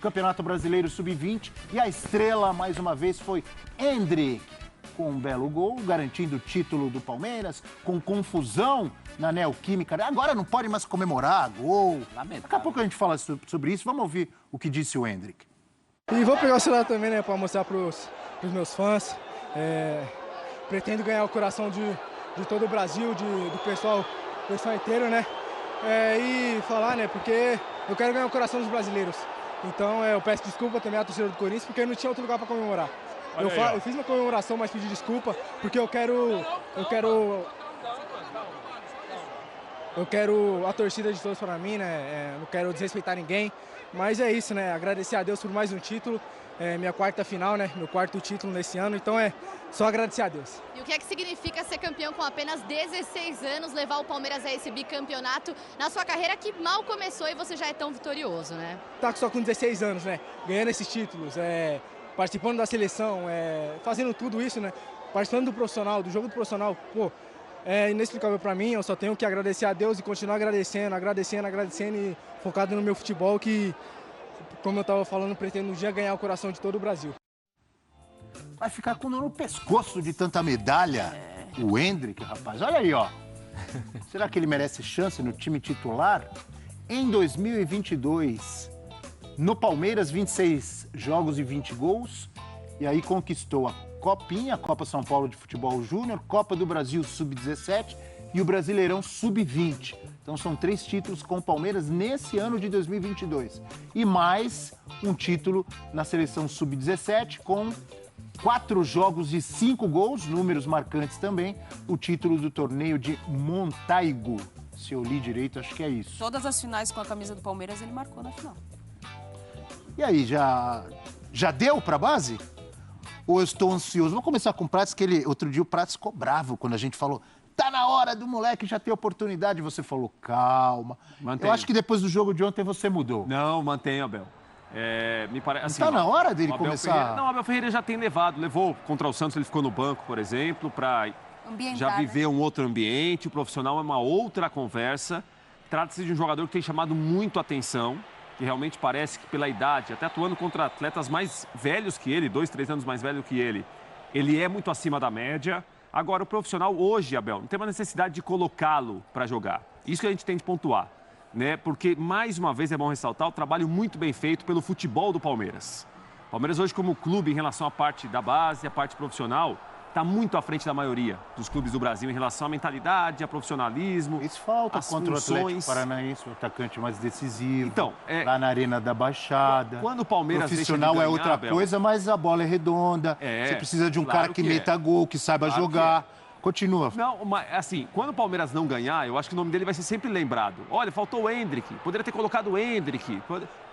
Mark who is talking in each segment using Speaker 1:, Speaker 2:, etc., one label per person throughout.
Speaker 1: Campeonato Brasileiro Sub-20 e a estrela, mais uma vez, foi Endrick, com um belo gol, garantindo o título do Palmeiras, com confusão na Neoquímica. Agora não pode mais comemorar gol.
Speaker 2: Lamentável.
Speaker 1: Daqui a pouco a gente fala sobre isso. Vamos ouvir o que disse o Endrick.
Speaker 3: E vou pegar o celular também, né, para mostrar para os meus fãs. Pretendo ganhar o coração de todo o Brasil, do pessoal inteiro, né? E falar, né, porque eu quero ganhar o coração dos brasileiros. Então eu peço desculpa também à torcida do Corinthians, porque não tinha outro lugar para comemorar. Eu fiz uma comemoração, mas pedi desculpa, porque eu quero a torcida de todos para mim, né? Não quero desrespeitar ninguém, mas é isso, né? Agradecer a Deus por mais um título, minha quarta final, né? Meu quarto título nesse ano, então é só agradecer a Deus.
Speaker 4: E o que é que significa ser campeão com apenas 16 anos, levar o Palmeiras a esse bicampeonato na sua carreira que mal começou e você já é tão vitorioso, né?
Speaker 3: Tá só com 16 anos, né? Ganhando esses títulos, participando da seleção, fazendo tudo isso, né? Participando do profissional, do jogo do profissional, pô, é inexplicável para mim. Eu só tenho que agradecer a Deus e continuar agradecendo e focado no meu futebol que, como eu estava falando, pretendo um dia ganhar o coração de todo o Brasil.
Speaker 1: Vai ficar com dor no pescoço de tanta medalha. O Endrick, rapaz, olha aí, ó. Será que ele merece chance no time titular? Em 2022, no Palmeiras, 26 jogos e 20 gols. E aí conquistou a Copinha, a Copa São Paulo de Futebol Júnior, Copa do Brasil Sub-17 e o Brasileirão Sub-20. Então são 3 títulos com o Palmeiras nesse ano de 2022. E mais um título na seleção Sub-17 com 4 jogos e 5 gols, números marcantes também, o título do torneio de Montaigu. Se eu li direito, acho que é isso.
Speaker 5: Todas as finais com a camisa do Palmeiras ele marcou na final.
Speaker 1: E aí, já deu pra base? Ou eu estou ansioso? Vou começar com o Prates, que outro dia o Prates ficou bravo quando a gente falou, tá na hora do moleque já ter oportunidade. Você falou, calma.
Speaker 6: Mantenho.
Speaker 1: Eu acho que depois do jogo de ontem você mudou.
Speaker 6: Não, mantenho, Abel. Me parece, assim,
Speaker 1: tá na hora dele começar?
Speaker 6: Ferreira, o Abel Ferreira já tem levou contra o Santos, ele ficou no banco, por exemplo, para já viver um outro ambiente. O profissional é uma outra conversa. Trata-se de um jogador que tem chamado muito atenção, que realmente parece que pela idade, até atuando contra atletas mais velhos que ele, 2, 3 anos mais velho que ele é muito acima da média. Agora, o profissional hoje, Abel, não tem uma necessidade de colocá-lo para jogar. Isso que a gente tem de pontuar, né? Porque, mais uma vez, é bom ressaltar o trabalho muito bem feito pelo futebol do Palmeiras. O Palmeiras hoje, como clube, em relação à parte da base, à parte profissional, está muito à frente da maioria dos clubes do Brasil em relação à mentalidade, a profissionalismo.
Speaker 1: Isso falta contra
Speaker 6: funções.
Speaker 1: o Atlético Paranaense, o atacante mais decisivo.
Speaker 6: Então,
Speaker 1: lá na Arena da Baixada.
Speaker 6: Quando o Palmeiras
Speaker 1: profissional
Speaker 6: deixa de ganhar,
Speaker 1: é outra
Speaker 6: Abel,
Speaker 1: coisa, mas a bola é redonda. Você precisa de um
Speaker 6: claro
Speaker 1: cara que
Speaker 6: que
Speaker 1: meta gol, que saiba jogar. Continua.
Speaker 6: Não, mas assim, quando o Palmeiras não ganhar, eu acho que o nome dele vai ser sempre lembrado. Olha, faltou o Endrick. Poderia ter colocado o Endrick.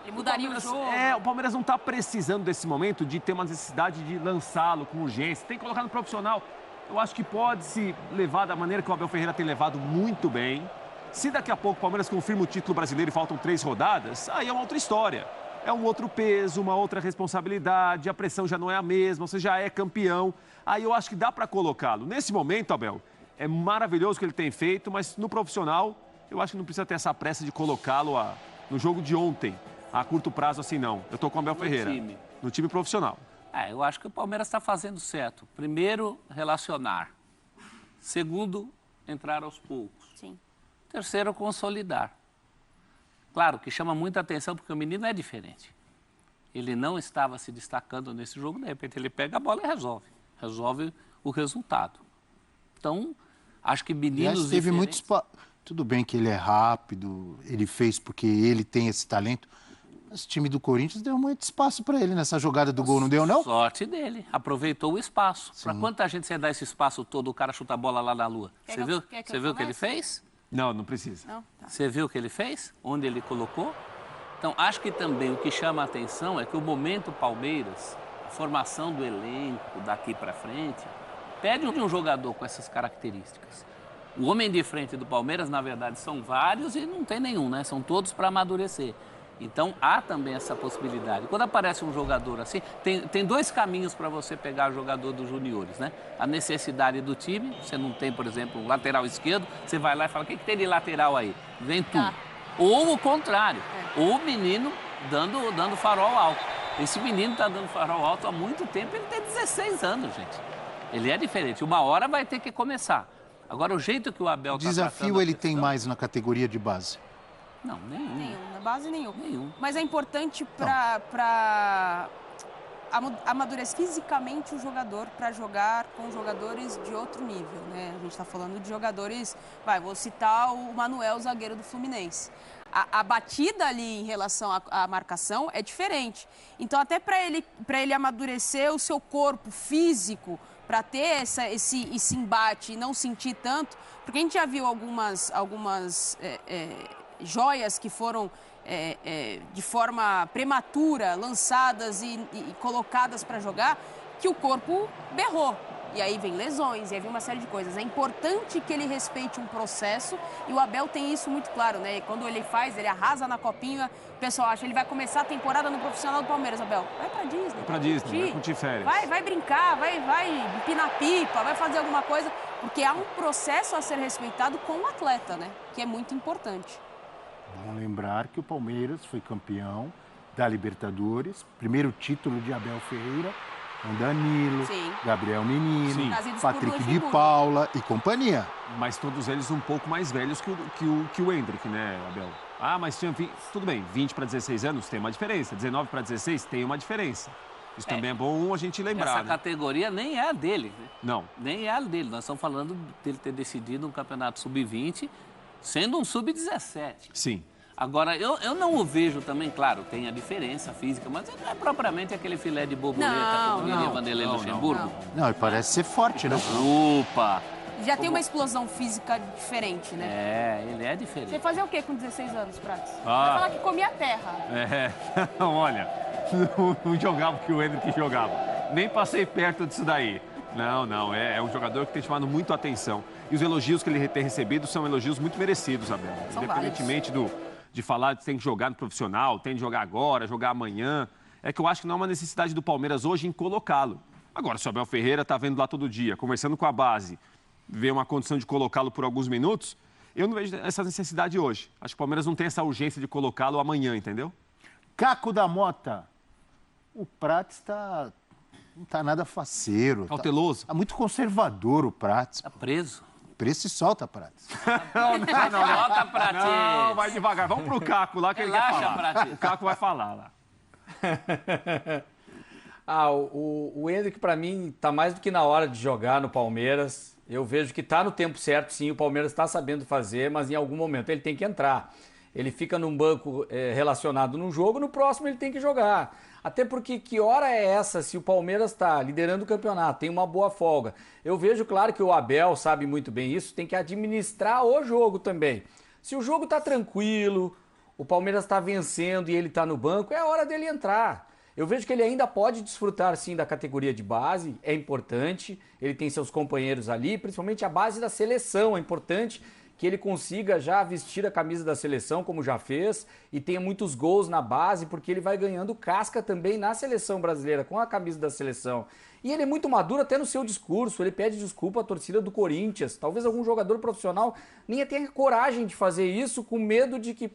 Speaker 5: Ele mudaria o jogo.
Speaker 6: O Palmeiras não está precisando desse momento de ter uma necessidade de lançá-lo com urgência. Tem que colocar no profissional. Eu acho que pode se levar da maneira que o Abel Ferreira tem levado muito bem. Se daqui a pouco o Palmeiras confirma o título brasileiro e faltam 3 rodadas, aí é uma outra história. É um outro peso, uma outra responsabilidade, a pressão já não é a mesma, você já é campeão. Aí eu acho que dá para colocá-lo. Nesse momento, Abel, é maravilhoso o que ele tem feito, mas no profissional, eu acho que não precisa ter essa pressa de colocá-lo no jogo de ontem, a curto prazo assim não. Eu estou com o Abel Ferreira, no time profissional.
Speaker 2: Eu acho que o Palmeiras está fazendo certo. Primeiro, relacionar. Segundo, entrar aos poucos.
Speaker 5: Sim.
Speaker 2: Terceiro, consolidar. Claro que chama muita atenção porque o menino é diferente. Ele não estava se destacando nesse jogo, de repente ele pega a bola e resolve o resultado. Então, acho que meninos
Speaker 1: teve
Speaker 2: diferentes...
Speaker 1: Tudo bem que ele é rápido, ele fez porque ele tem esse talento. Mas o time do Corinthians deu muito espaço para ele nessa jogada do gol, não deu, não?
Speaker 2: Sorte dele, aproveitou o espaço. Para quanta gente você dá esse espaço todo, o cara chuta a bola lá na lua? Você viu o que ele fez?
Speaker 6: Não, não precisa.
Speaker 5: Não? Tá.
Speaker 2: Você viu o que ele fez? Onde ele colocou? Então, acho que também o que chama a atenção é que o momento Palmeiras, a formação do elenco daqui para frente, pede de um jogador com essas características. O homem de frente do Palmeiras, na verdade, são vários e não tem nenhum, né? São todos para amadurecer. Então, há também essa possibilidade. Quando aparece um jogador assim, tem 2 caminhos para você pegar o jogador dos juniores, né? A necessidade do time, você não tem, por exemplo, um lateral esquerdo, você vai lá e fala, o que tem de lateral aí? Vem tu. Ou o contrário, ou o menino dando farol alto. Esse menino está dando farol alto há muito tempo, ele tem 16 anos, gente. Ele é diferente. Uma hora vai ter que começar. Agora, o jeito que o Abel está tratando
Speaker 1: desafio ele tem mais na categoria de base?
Speaker 2: Não, nenhum.
Speaker 5: Na base, nenhum.
Speaker 2: Nenhum.
Speaker 5: Mas é importante para amadurecer fisicamente o jogador para jogar com jogadores de outro nível, né? A gente está falando de jogadores... vou citar o Manuel, zagueiro do Fluminense. A batida ali em relação à marcação é diferente. Então, até para ele amadurecer o seu corpo físico, para ter esse embate e não sentir tanto, porque a gente já viu algumas joias que foram de forma prematura lançadas e colocadas para jogar, que o corpo berrou. E aí vem lesões, e aí vem uma série de coisas. É importante que ele respeite um processo, e o Abel tem isso muito claro, né? Quando ele arrasa na copinha, o pessoal acha que ele vai começar a temporada no profissional do Palmeiras, Abel. Vai pra Disney.
Speaker 6: Vai pra Disney, vai curtir férias.
Speaker 5: Vai brincar, vai empinar pipa, vai fazer alguma coisa, porque há um processo a ser respeitado com o atleta, né? Que é muito importante.
Speaker 1: Vamos lembrar que o Palmeiras foi campeão da Libertadores, primeiro título de Abel Ferreira, com Danilo,
Speaker 5: Sim.
Speaker 1: Gabriel Menino,
Speaker 5: Sim.
Speaker 1: Patrick de Paula e companhia.
Speaker 6: Mas todos eles um pouco mais velhos que o Endrick, né, Abel? Mas tinha 20, tudo bem, 20 para 16 anos tem uma diferença, 19 para 16 tem uma diferença. Isso também é bom a gente lembrar.
Speaker 2: Essa categoria nem é a dele, né?
Speaker 6: Não.
Speaker 2: Nem é a dele. Nós estamos falando dele ter decidido um campeonato sub-20, sendo um sub-17.
Speaker 6: Sim.
Speaker 2: Agora, eu não o vejo também, claro, tem a diferença física, mas não é propriamente aquele filé de borboleta, como diria Vanderlei Luxemburgo.
Speaker 1: Não, ele parece ser forte, né?
Speaker 2: Opa!
Speaker 5: Já tem uma explosão física diferente, né?
Speaker 2: Ele é diferente.
Speaker 5: Você fazia o quê com 16 anos, Prates? Vai
Speaker 6: Ah.
Speaker 5: falar que comia terra.
Speaker 6: Olha, não jogava o que o Endrick jogava. Nem passei perto disso daí. Não, é um jogador que tem chamado muito a atenção. E os elogios que ele tem recebido são elogios muito merecidos, Abel.
Speaker 5: São
Speaker 6: Independentemente de falar que tem que jogar no profissional, tem de jogar agora, jogar amanhã. É que eu acho que não é uma necessidade do Palmeiras hoje em colocá-lo. Agora, se o Abel Ferreira está vendo lá todo dia, conversando com a base, vê uma condição de colocá-lo por alguns minutos, eu não vejo essa necessidade hoje. Acho que o Palmeiras não tem essa urgência de colocá-lo amanhã, entendeu?
Speaker 1: Caco da Mota. O Prates não tá nada faceiro.
Speaker 6: Cauteloso.
Speaker 1: Tá muito conservador o Prates.
Speaker 2: Tá preso.
Speaker 1: Preço se solta, Prates.
Speaker 2: Volta, Prates.
Speaker 6: Não, vai devagar. Vamos pro Caco lá que ele quer falar.
Speaker 2: Prates.
Speaker 6: O Caco vai falar lá.
Speaker 7: O Endrick, para mim, tá mais do que na hora de jogar no Palmeiras. Eu vejo que tá no tempo certo, sim, o Palmeiras está sabendo fazer, mas em algum momento ele tem que entrar. Ele fica num banco relacionado num jogo, no próximo ele tem que jogar. Até porque que hora é essa se o Palmeiras está liderando o campeonato, tem uma boa folga? Eu vejo, claro, que o Abel sabe muito bem isso, tem que administrar o jogo também. Se o jogo está tranquilo, o Palmeiras está vencendo e ele está no banco, é hora dele entrar. Eu vejo que ele ainda pode desfrutar, sim, da categoria de base, é importante, ele tem seus companheiros ali, principalmente a base da seleção, é importante que ele consiga já vestir a camisa da seleção, como já fez, e tenha muitos gols na base, porque ele vai ganhando casca também na seleção brasileira, com a camisa da seleção. E ele é muito maduro até no seu discurso, ele pede desculpa à torcida do Corinthians. Talvez algum jogador profissional nem tenha coragem de fazer isso, com medo de que,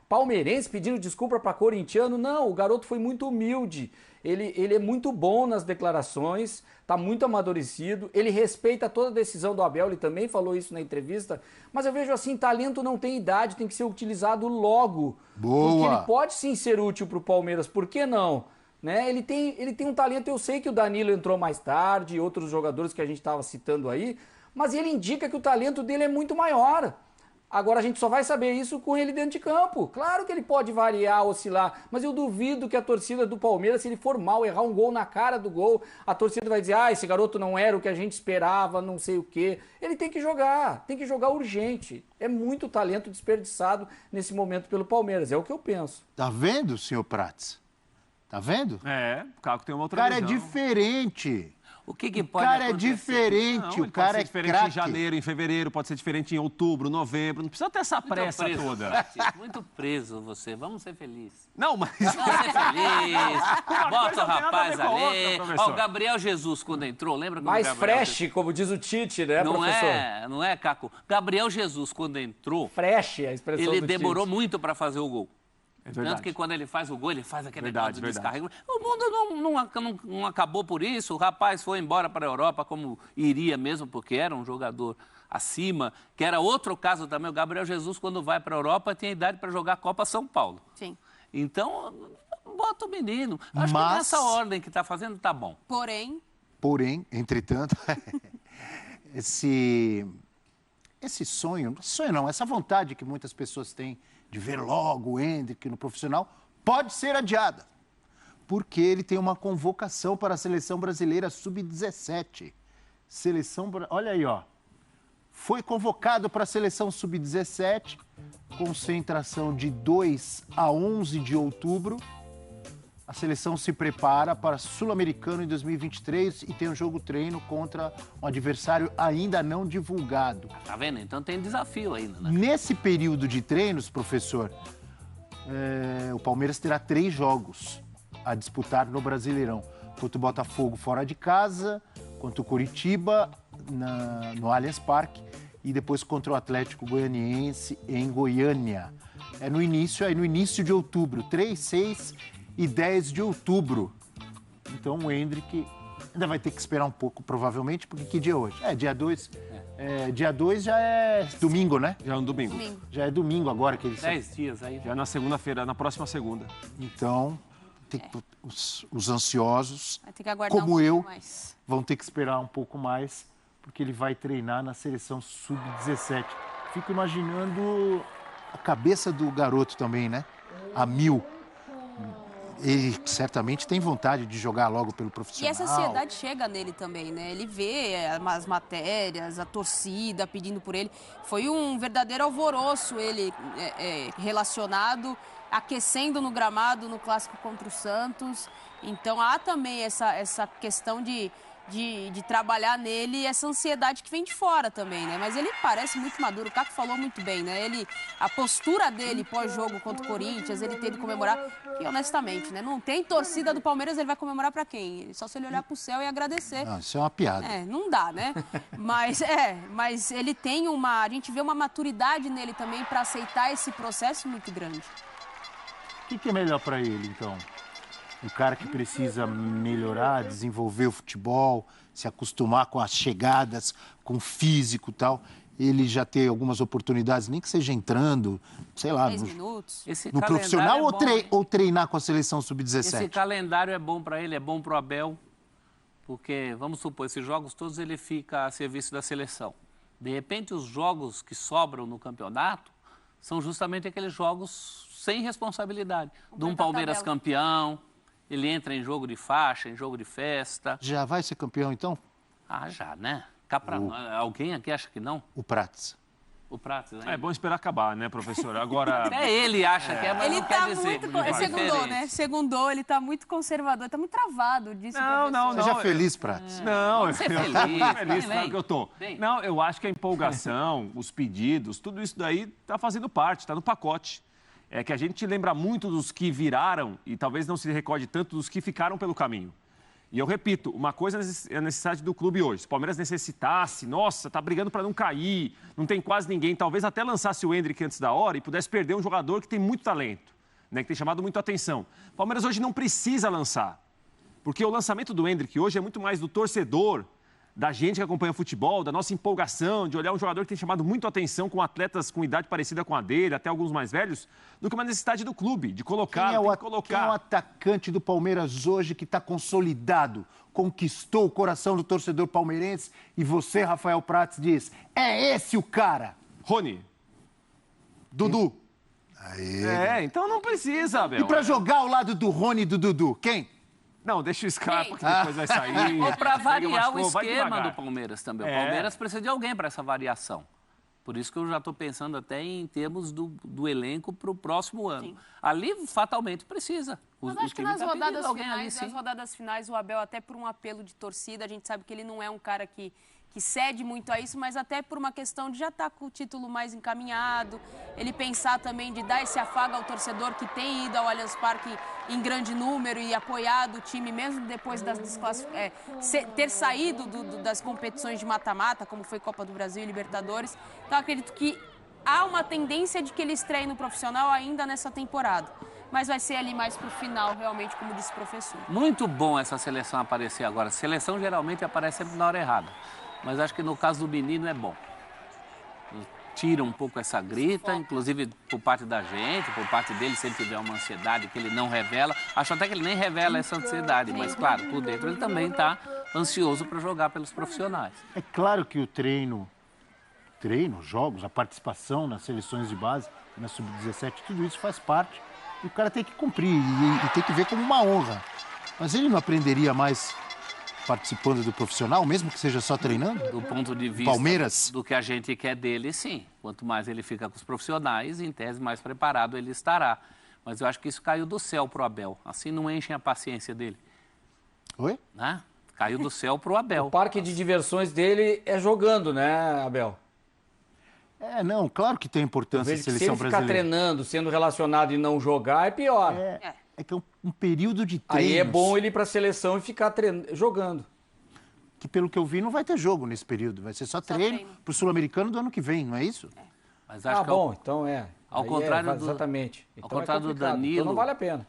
Speaker 7: palmeirense pedindo desculpa para corintiano. Não, o garoto foi muito humilde. Ele é muito bom nas declarações, está muito amadurecido, ele respeita toda a decisão do Abel, ele também falou isso na entrevista, mas eu vejo assim, talento não tem idade, tem que ser utilizado logo.
Speaker 1: Boa!
Speaker 7: Porque ele pode sim ser útil para o Palmeiras, por que não? Né? Ele tem um talento, eu sei que o Danilo entrou mais tarde, outros jogadores que a gente estava citando aí, mas ele indica que o talento dele é muito maior. Agora a gente só vai saber isso com ele dentro de campo. Claro que ele pode variar, oscilar, mas eu duvido que a torcida do Palmeiras, se ele for mal, errar um gol na cara do gol, a torcida vai dizer, esse garoto não era o que a gente esperava, não sei o quê. Ele tem que jogar urgente. É muito talento desperdiçado nesse momento pelo Palmeiras, é o que eu penso.
Speaker 1: Tá vendo, senhor Prates? Tá vendo?
Speaker 6: O Caco tem uma outra
Speaker 1: visão. O cara
Speaker 6: visão.
Speaker 1: é diferente.
Speaker 2: O que
Speaker 1: O
Speaker 2: pode
Speaker 1: cara é
Speaker 2: acontecer?
Speaker 1: diferente,
Speaker 6: Não,
Speaker 1: o cara
Speaker 6: pode ser
Speaker 1: é
Speaker 6: diferente
Speaker 1: craque.
Speaker 6: em janeiro, em fevereiro, pode ser diferente em outubro, novembro. Não precisa ter essa pressa
Speaker 2: Muito preso,
Speaker 6: toda.
Speaker 2: Prates, muito preso você. Vamos ser felizes.
Speaker 6: Não, mas...
Speaker 2: Vamos ser felizes. Bota o
Speaker 6: não tem nada a
Speaker 2: rapaz
Speaker 6: ver com a outra,
Speaker 2: ali.
Speaker 6: professor.
Speaker 2: O Gabriel Jesus, quando entrou, lembra quando
Speaker 7: Mais
Speaker 2: o Gabriel
Speaker 7: fresh, como diz o Tite, né,
Speaker 2: Não
Speaker 7: professor?
Speaker 2: não é, Caco? Gabriel Jesus, quando entrou,
Speaker 7: Fresh, a expressão
Speaker 2: ele
Speaker 7: do
Speaker 2: demorou
Speaker 7: Tite.
Speaker 2: muito para fazer o gol. Tanto que quando ele faz o gol, ele faz aquele negócio de descarrego. O mundo não acabou por isso. O rapaz foi embora para a Europa, como iria mesmo, porque era um jogador acima, que era outro caso também. O Gabriel Jesus, quando vai para a Europa, tinha idade para jogar a Copa São Paulo.
Speaker 5: Sim.
Speaker 2: Então, bota o menino. Acho que nessa ordem que está fazendo, tá bom.
Speaker 1: Porém, entretanto, esse sonho não, essa vontade que muitas pessoas têm de ver logo o Endrick no profissional, pode ser adiada, porque ele tem uma convocação para a Seleção Brasileira Sub-17. Olha aí, ó. Foi convocado para a Seleção Sub-17, concentração de 2 a 11 de outubro. A seleção se prepara para Sul-Americano em 2023 e tem um jogo-treino contra um adversário ainda não divulgado.
Speaker 2: Tá vendo? Então tem desafio ainda, né?
Speaker 1: Nesse período de treinos, professor, o Palmeiras terá 3 jogos a disputar no Brasileirão. Contra o Botafogo fora de casa, contra o Coritiba no Allianz Parque e depois contra o Atlético Goianiense em Goiânia. É no início de outubro, 3, 6 e 10 de outubro. Então o Endrick ainda vai ter que esperar um pouco, provavelmente, porque que dia é hoje? Dia 2. Dia 2 já é domingo, né?
Speaker 6: Já é um domingo.
Speaker 1: Já é domingo agora. Que
Speaker 2: 10 dias aí.
Speaker 6: Já é na segunda-feira, na próxima segunda.
Speaker 1: Então, os ansiosos,
Speaker 5: vai ter que aguardar
Speaker 1: como eu,
Speaker 5: mais.
Speaker 1: Vão ter que esperar um pouco mais, porque ele vai treinar na seleção Sub-17. Fico imaginando a cabeça do garoto também, né? A 1000. Ele certamente tem vontade de jogar logo pelo profissional.
Speaker 5: E essa ansiedade chega nele também, né? Ele vê as matérias, a torcida pedindo por ele. Foi um verdadeiro alvoroço ele relacionado, aquecendo no gramado no clássico contra o Santos. Então há também essa questão de trabalhar nele, essa ansiedade que vem de fora também, né? Mas ele parece muito maduro, o Caco falou muito bem, né? A postura dele pós-jogo contra o Corinthians, ele tendo que comemorar, que honestamente, né? Não tem torcida do Palmeiras, ele vai comemorar pra quem? Só se ele olhar pro céu e agradecer.
Speaker 1: Não, isso é uma piada.
Speaker 5: Não dá, né? Mas ele tem a gente vê uma maturidade nele também para aceitar esse processo muito grande.
Speaker 1: O que é melhor pra ele, então? O cara que precisa melhorar, desenvolver o futebol, se acostumar com as chegadas, com o físico e tal. Ele já ter algumas oportunidades, nem que seja entrando, sei lá,
Speaker 5: 10 minutos.
Speaker 1: No profissional ou treinar com a seleção Sub-17?
Speaker 2: Esse calendário é bom para ele, é bom para o Abel, porque, vamos supor, esses jogos todos ele fica a serviço da seleção. De repente, os jogos que sobram no campeonato são justamente aqueles jogos sem responsabilidade. De um Palmeiras campeão... Ele entra em jogo de faixa, em jogo de festa.
Speaker 1: Já vai ser campeão, então?
Speaker 2: Já, né? Alguém aqui acha que não?
Speaker 1: O Prats.
Speaker 2: O Prats, né?
Speaker 6: É bom esperar acabar, né, professor? Agora...
Speaker 2: Até ele acha que é, mas
Speaker 5: ele
Speaker 2: não
Speaker 5: tá
Speaker 2: quer dizer.
Speaker 5: Segundou, né? Segundou, ele tá muito conservador, tá muito travado disso.
Speaker 6: Não.
Speaker 1: Seja feliz, Prats.
Speaker 6: Não, eu
Speaker 2: feliz,
Speaker 6: claro que eu tô. Não, eu acho que a empolgação, os pedidos, tudo isso daí tá fazendo parte, tá no pacote. É que a gente lembra muito dos que viraram e talvez não se recorde tanto dos que ficaram pelo caminho. E eu repito, uma coisa é a necessidade do clube hoje. Se o Palmeiras necessitasse, nossa, tá brigando para não cair, não tem quase ninguém, talvez até lançasse o Endrick antes da hora e pudesse perder um jogador que tem muito talento, né, que tem chamado muito a atenção. O Palmeiras hoje não precisa lançar, porque o lançamento do Endrick hoje é muito mais do torcedor, da gente que acompanha futebol, da nossa empolgação, de olhar um jogador que tem chamado muito a atenção com atletas com idade parecida com a dele, até alguns mais velhos, do que uma necessidade do clube, de colocar,
Speaker 1: quem é o atacante do Palmeiras hoje que está consolidado, conquistou o coração do torcedor palmeirense e você, Rafael Prats, diz, é esse o cara?
Speaker 6: Rony. Dudu.
Speaker 1: Aê.
Speaker 6: Então não precisa, Abel.
Speaker 1: E para jogar ao lado do Rony e do Dudu, quem?
Speaker 6: Não, deixa o Scarpa que depois vai sair.
Speaker 2: Ou para variar o esquema do Palmeiras também. O Palmeiras precisa de alguém para essa variação. Por isso que eu já estou pensando até em termos do elenco para o próximo ano. Sim. Ali, fatalmente, precisa.
Speaker 5: Mas acho que nas rodadas finais, o Abel, até por um apelo de torcida, a gente sabe que ele não é um cara que cede muito a isso, mas até por uma questão de já estar com o título mais encaminhado, ele pensar também de dar esse afago ao torcedor que tem ido ao Allianz Parque em grande número e apoiado o time, mesmo depois ter saído das competições de mata-mata, como foi Copa do Brasil e Libertadores. Então, acredito que há uma tendência de que ele estreie no profissional ainda nessa temporada. mas vai ser ali mais pro final, realmente, como disse o professor.
Speaker 2: Muito bom essa seleção aparecer agora. Seleção geralmente aparece sempre na hora errada, mas acho que no caso do menino é bom. Tira um pouco essa grita, inclusive por parte da gente, por parte dele, se ele tiver uma ansiedade que ele não revela. Acho até que ele nem revela essa ansiedade, mas claro, por dentro ele também está ansioso para jogar pelos profissionais.
Speaker 1: É claro que o treino, jogos, a participação nas seleções de base, na Sub-17, tudo isso faz parte. E o cara tem que cumprir e tem que ver como uma honra. Mas ele não aprenderia mais participando do profissional, mesmo que seja só treinando?
Speaker 2: Do ponto de vista
Speaker 1: Palmeiras?
Speaker 2: Do que a gente quer dele, sim. Quanto mais ele fica com os profissionais, em tese, mais preparado ele estará. Mas eu acho que isso caiu do céu pro Abel. Assim não enchem a paciência dele.
Speaker 1: Oi?
Speaker 2: Né? Caiu do céu pro Abel.
Speaker 7: O parque de diversões dele é jogando, né, Abel?
Speaker 1: Não, claro que tem importância a seleção brasileira.
Speaker 7: Se ele ficar treinando, sendo relacionado e não jogar, é pior.
Speaker 1: É que é um período de treinos.
Speaker 7: Aí é bom ele ir para a seleção e ficar jogando.
Speaker 1: Que pelo que eu vi não vai ter jogo nesse período, vai ser só treino para o Sul-Americano do ano que vem, não é isso?
Speaker 2: Mas acho que
Speaker 7: bom, então
Speaker 2: ao contrário do,
Speaker 7: exatamente.
Speaker 2: Ao
Speaker 7: então
Speaker 2: contrário do Danilo,
Speaker 7: então não vale a pena.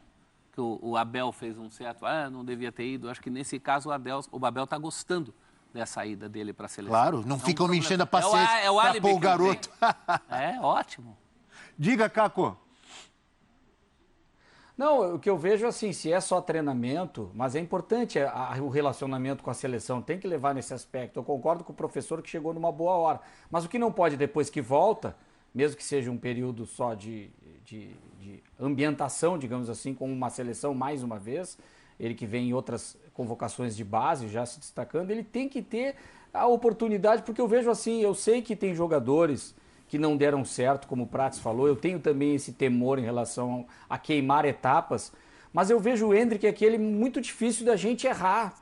Speaker 2: Que o Abel fez um certo, não devia ter ido. Acho que nesse caso o Abel está gostando dessa ida dele para a seleção.
Speaker 1: Claro, não ficam me enchendo a paciência para pôr o garoto.
Speaker 2: É ótimo.
Speaker 1: Diga, Caco.
Speaker 7: Não, o que eu vejo assim, se é só treinamento, mas é importante o relacionamento com a seleção, tem que levar nesse aspecto. Eu concordo com o professor que chegou numa boa hora. Mas o que não pode, depois que volta, mesmo que seja um período só de ambientação, digamos assim, com uma seleção mais uma vez, ele que vem em outras convocações de base, já se destacando, ele tem que ter a oportunidade, porque eu vejo assim, eu sei que tem jogadores que não deram certo, como o Prats falou, eu tenho também esse temor em relação a queimar etapas, mas eu vejo o Endrick aquele muito difícil da gente errar.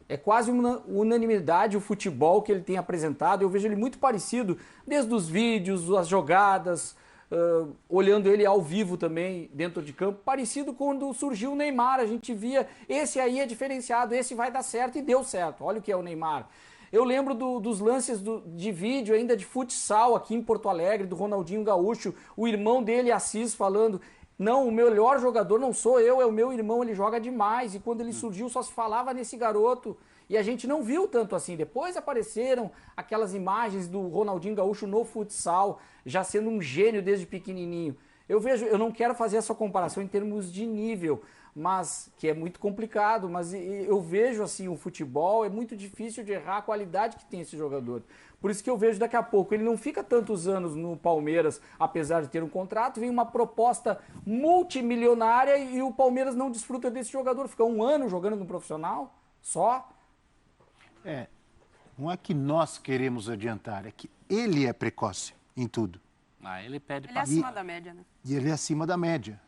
Speaker 7: É quase uma unanimidade o futebol que ele tem apresentado, eu vejo ele muito parecido, desde os vídeos, as jogadas, olhando ele ao vivo também, dentro de campo, parecido quando surgiu o Neymar, a gente via, esse aí é diferenciado, esse vai dar certo e deu certo, olha o que é o Neymar. Eu lembro dos lances de vídeo ainda de futsal aqui em Porto Alegre, do Ronaldinho Gaúcho, o irmão dele, Assis, falando, não, o melhor jogador não sou eu, é o meu irmão, ele joga demais. E quando ele surgiu só se falava nesse garoto. E a gente não viu tanto assim. Depois apareceram aquelas imagens do Ronaldinho Gaúcho no futsal, já sendo um gênio desde pequenininho. Eu não quero fazer essa comparação em termos de nível, mas que é muito complicado, mas eu vejo assim, o futebol é muito difícil de errar a qualidade que tem esse jogador. Por isso que eu vejo daqui a pouco, ele não fica tantos anos no Palmeiras, apesar de ter um contrato, vem uma proposta multimilionária e o Palmeiras não desfruta desse jogador, fica um ano jogando no profissional, só.
Speaker 1: Não é que nós queremos adiantar, é que ele é precoce em tudo.
Speaker 2: Ele pede
Speaker 5: Ele é acima da média, né?
Speaker 1: E ele é acima da média.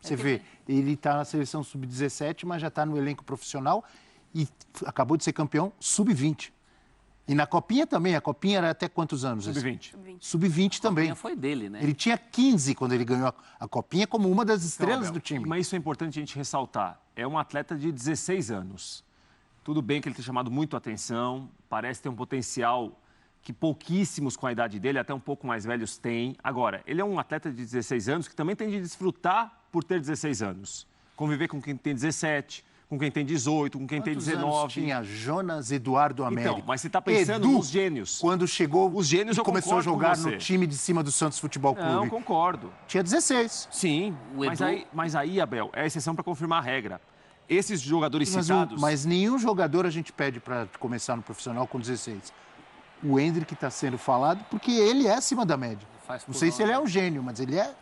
Speaker 1: Você vê, ele está na seleção sub-17, mas já está no elenco profissional e acabou de ser campeão sub-20. E na Copinha também, a Copinha era até quantos anos?
Speaker 6: Sub-20.
Speaker 1: Sub-20 também.
Speaker 2: A Copinha foi dele, né?
Speaker 1: Ele tinha 15 quando ele ganhou a Copinha como uma das estrelas do time.
Speaker 6: Mas isso é importante a gente ressaltar. É um atleta de 16 anos. Tudo bem que ele tem chamado muito a atenção, parece ter um potencial que pouquíssimos com a idade dele, até um pouco mais velhos, têm. Agora, ele é um atleta de 16 anos que também tem de desfrutar por ter 16 anos. Conviver com quem tem 17, com quem tem 18, com quem tem 19.
Speaker 1: Anos tinha Jonas Eduardo Américo.
Speaker 6: Então, mas você está pensando nos gênios.
Speaker 1: Quando chegou,
Speaker 6: os gênios,
Speaker 1: e começou a jogar no time de cima do Santos Futebol Clube.
Speaker 6: Não, concordo.
Speaker 1: Tinha 16.
Speaker 6: Sim, mas aí, Abel, é a exceção para confirmar a regra. Esses jogadores citados...
Speaker 1: Mas nenhum jogador a gente pede para começar no profissional com 16. O Endrick está sendo falado porque ele é acima da média. Não sei se ele é um gênio, mas ele é...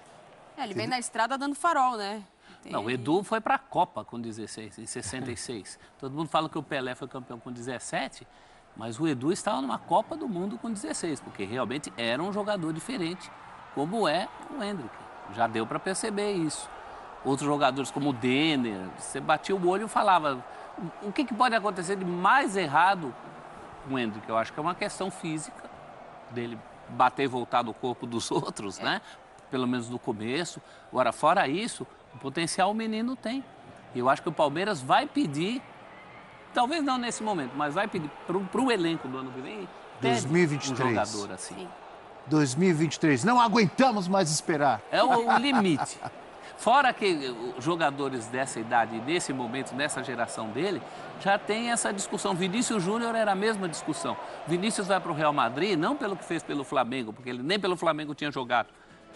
Speaker 5: Ele vem na estrada dando farol, né?
Speaker 2: Não, o Edu foi para a Copa com 16, em 66. Todo mundo fala que o Pelé foi campeão com 17, mas o Edu estava numa Copa do Mundo com 16, porque realmente era um jogador diferente, como é o Endrick. Já deu para perceber isso. Outros jogadores como o Denner, você batia o olho e falava, o que pode acontecer de mais errado com o Endrick? Eu acho que é uma questão física, dele bater e voltar do corpo dos outros, né? Pelo menos no começo. Agora, fora isso, o potencial o menino tem. E eu acho que o Palmeiras vai pedir, talvez não nesse momento, mas vai pedir para o elenco do ano que vem,
Speaker 1: 2023.
Speaker 2: um jogador assim.
Speaker 1: 2023. Não aguentamos mais esperar.
Speaker 2: É o limite. Fora que jogadores dessa idade, nesse momento, nessa geração dele, já tem essa discussão. Vinícius Júnior era a mesma discussão. Vinícius vai para o Real Madrid, não pelo que fez pelo Flamengo, porque ele nem pelo Flamengo tinha jogado,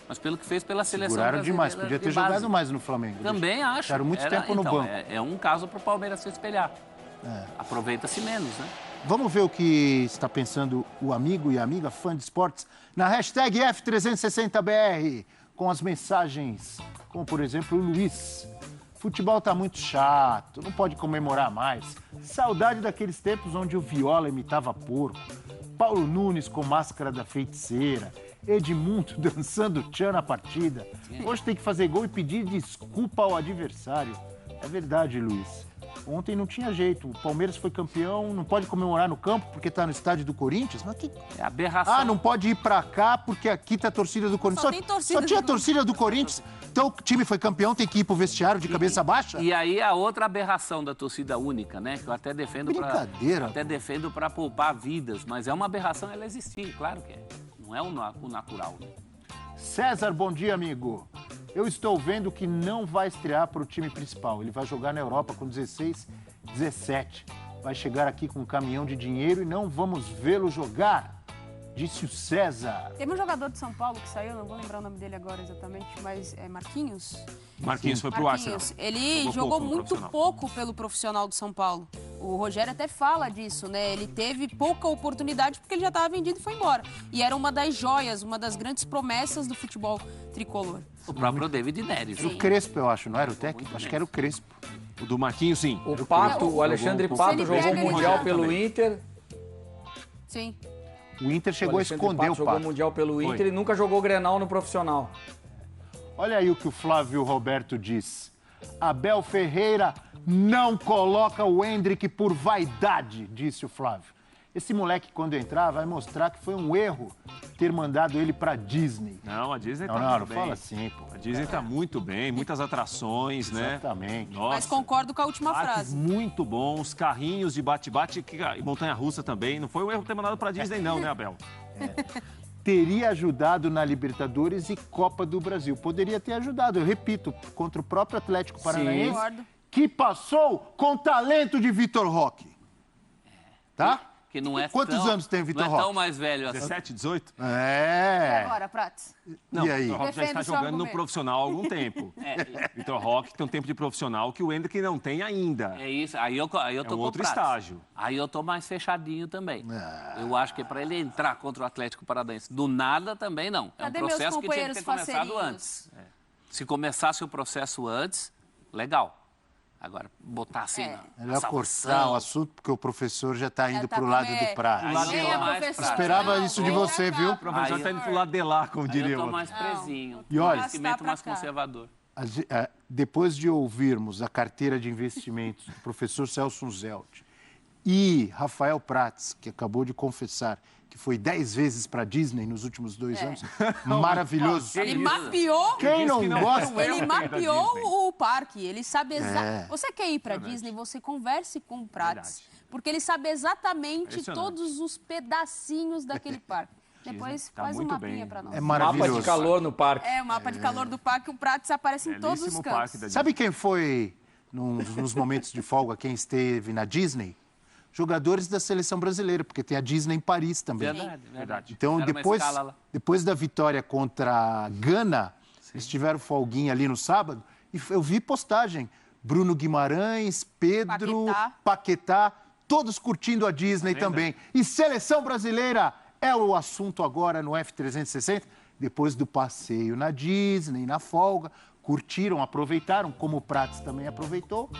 Speaker 2: mas pelo que fez pela seleção brasileira.
Speaker 1: Demais, podia ter jogado mais no Flamengo.
Speaker 2: Também acho.
Speaker 1: Ficaram muito tempo no banco.
Speaker 2: É um caso para o Palmeiras se espelhar. Aproveita-se menos, né?
Speaker 1: Vamos ver o que está pensando o amigo e a amiga fã de esportes na hashtag F360BR, com as mensagens, como por exemplo o Luiz. Futebol tá muito chato, não pode comemorar mais. Saudade daqueles tempos onde o Viola imitava porco. Paulo Nunes com máscara da feiticeira. Edmundo dançando tchan na partida. Hoje tem que fazer gol e pedir desculpa ao adversário. É verdade, Luiz. Ontem não tinha jeito. O Palmeiras foi campeão, não pode comemorar no campo porque tá no estádio do Corinthians. Mas que...
Speaker 2: É aberração.
Speaker 1: Ah, não pode ir pra cá porque aqui tá a torcida do Corinthians. Só tinha a torcida do Corinthians. Então o time foi campeão, tem que ir pro vestiário de cabeça baixa?
Speaker 2: E aí a outra aberração da torcida única, né? Que eu até defendo
Speaker 1: Brincadeira.
Speaker 2: até defendo para poupar vidas. Mas é uma aberração ela existir, claro que é. Não é o natural, né?
Speaker 1: César, bom dia, amigo. Eu estou vendo que não vai estrear para o time principal. Ele vai jogar na Europa com 16, 17. Vai chegar aqui com um caminhão de dinheiro e não vamos vê-lo jogar, disse o César.
Speaker 5: Teve um jogador de São Paulo que saiu, não vou lembrar o nome dele agora exatamente, mas é Marquinhos?
Speaker 6: Marquinhos foi pro Arsenal.
Speaker 5: Ele jogou muito pouco pelo profissional do São Paulo. O Rogério até fala disso, né? Ele teve pouca oportunidade porque ele já estava vendido e foi embora. E era uma das joias, uma das grandes promessas do futebol tricolor.
Speaker 2: O próprio David Neres.
Speaker 1: O Crespo, eu acho, não era o técnico? Acho que era o Crespo.
Speaker 6: O do Marquinhos, sim.
Speaker 7: O Pato, o Alexandre Pato jogou o Mundial pelo Inter.
Speaker 5: Sim.
Speaker 1: O Inter chegou a esconder o
Speaker 7: Pato. Jogou o
Speaker 1: Pato.
Speaker 7: Mundial pelo Inter e nunca jogou Grenal no profissional.
Speaker 1: Olha aí o que o Flávio Roberto diz. Abel Ferreira não coloca o Endrick por vaidade, disse o Flávio. Esse moleque, quando entrar, vai mostrar que foi um erro ter mandado ele pra Disney.
Speaker 6: Não, a Disney tá
Speaker 1: Não,
Speaker 6: muito
Speaker 1: não
Speaker 6: bem.
Speaker 1: Fala assim, pô.
Speaker 6: A Disney tá muito bem, muitas atrações, né?
Speaker 1: Exatamente.
Speaker 6: Nossa.
Speaker 5: Mas concordo com a última
Speaker 6: Parques
Speaker 5: frase.
Speaker 6: muito bons, carrinhos de bate-bate e montanha-russa também. Não foi um erro ter mandado pra Disney não, né, Abel?
Speaker 1: Teria ajudado na Libertadores e Copa do Brasil. Poderia ter ajudado, eu repito, contra o próprio Atlético Paranaense,
Speaker 5: Concordo.
Speaker 1: que passou com talento de Vitor Roque. Tá?
Speaker 2: Que não é
Speaker 1: Quantos
Speaker 2: tão,
Speaker 1: anos tem o Vitor
Speaker 2: Não é
Speaker 1: Roque?
Speaker 2: tão mais velho assim.
Speaker 6: 17, 18?
Speaker 5: E
Speaker 1: É.
Speaker 5: agora, Prats?
Speaker 6: Não,
Speaker 1: E aí?
Speaker 6: o Vitor Roque já
Speaker 5: Defenda
Speaker 6: está
Speaker 5: o seu
Speaker 6: jogando no
Speaker 5: argumento.
Speaker 6: profissional há algum tempo. Vitor Roque tem um tempo de profissional que o Endrick não tem ainda.
Speaker 2: É isso, aí eu tô
Speaker 6: É um
Speaker 2: com o
Speaker 6: outro
Speaker 2: Prats.
Speaker 6: estágio.
Speaker 2: Aí eu tô mais fechadinho também. Eu acho que para ele entrar contra o Atlético Paranaense do nada também não. É
Speaker 5: Cadê
Speaker 2: um
Speaker 5: meus
Speaker 2: processo que tinha que ter
Speaker 5: companheiros
Speaker 2: começado
Speaker 5: faceirinhos?
Speaker 2: antes. Se começasse o processo antes, legal. Agora, botar assim
Speaker 1: É
Speaker 2: na
Speaker 1: melhor cortar
Speaker 2: salvação.
Speaker 1: o assunto, porque o professor já está indo
Speaker 5: tá
Speaker 1: pro
Speaker 5: com
Speaker 1: lado
Speaker 5: medo.
Speaker 1: do prato.
Speaker 2: Aí
Speaker 5: Sim,
Speaker 2: eu tô
Speaker 5: é
Speaker 2: mais
Speaker 5: professor.
Speaker 1: Esperava
Speaker 5: Não,
Speaker 1: isso de
Speaker 5: vem
Speaker 1: você,
Speaker 5: pra
Speaker 1: viu?
Speaker 5: cá,
Speaker 6: O professor
Speaker 2: Aí
Speaker 6: está indo pro lado de lá, como
Speaker 2: Aí
Speaker 6: diria
Speaker 2: eu tô
Speaker 6: o
Speaker 2: mais
Speaker 5: Não.
Speaker 2: presinho.
Speaker 1: E olha,
Speaker 2: Movimento mais
Speaker 5: pra cá.
Speaker 2: conservador.
Speaker 1: Depois de ouvirmos a carteira de investimentos do professor Celso Zelt e Rafael Prats, que acabou de confessar que foi 10 vezes para Disney nos últimos 2 anos, maravilhoso.
Speaker 5: Ele mapeou...
Speaker 1: Quem não gosta?
Speaker 5: Ele mapeou o parque, ele sabe exatamente...
Speaker 1: É.
Speaker 5: Você quer ir para Disney, você converse com o Prats, porque ele sabe exatamente todos os pedacinhos daquele parque. Depois
Speaker 6: tá
Speaker 5: faz um
Speaker 6: muito
Speaker 5: mapinha
Speaker 6: bem.
Speaker 5: para nós.
Speaker 1: É
Speaker 7: Mapa
Speaker 1: maravilhoso.
Speaker 7: de calor no parque.
Speaker 5: É, o mapa de calor do parque, o Prats aparece em todos os
Speaker 6: Belíssimo
Speaker 5: cantos.
Speaker 6: parque da Disney.
Speaker 1: Sabe quem foi, nos momentos de folga, quem esteve na Disney? Jogadores da seleção brasileira, porque tem a Disney em Paris também.
Speaker 2: Verdade.
Speaker 1: Então,
Speaker 2: Era uma escala lá.
Speaker 1: depois da vitória contra a Gana, eles tiveram folguinha ali no sábado, e eu vi postagem. Bruno Guimarães, Pedro, Paquetá, todos curtindo a Disney também. E seleção brasileira é o assunto agora no F360. Depois do passeio na Disney, na folga, curtiram, aproveitaram, como o Prats também aproveitou.